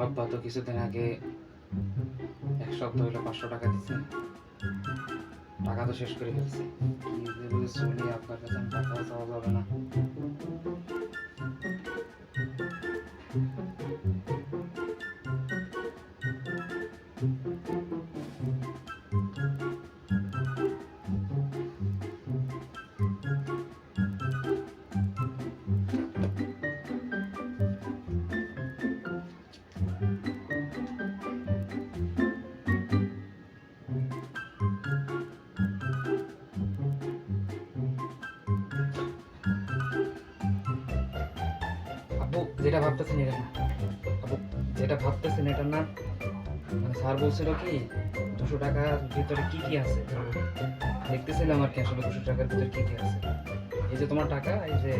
আব্বা তো কিছুদিন আগে 1 সপ্তাহ হলো 500 টাকা দিচ্ছে। টাকা তো শেষ করে ফেলছে। কি যে বলে চলি, আপনার কাছে আমি টাকাও চাওয়া যাবে না। আব্বু যেটা ভাবতেছেন এটা না। আব্বু যেটা ভাবতেছেন এটা না। মানে স্যার বলছিল কি 200 টাকার ভিতরে কি কি আছে, দেখতেছিলাম আর কি আসলে 200 টাকার ভিতরে কি কি আছে। এই যে তোমার টাকা, এই যে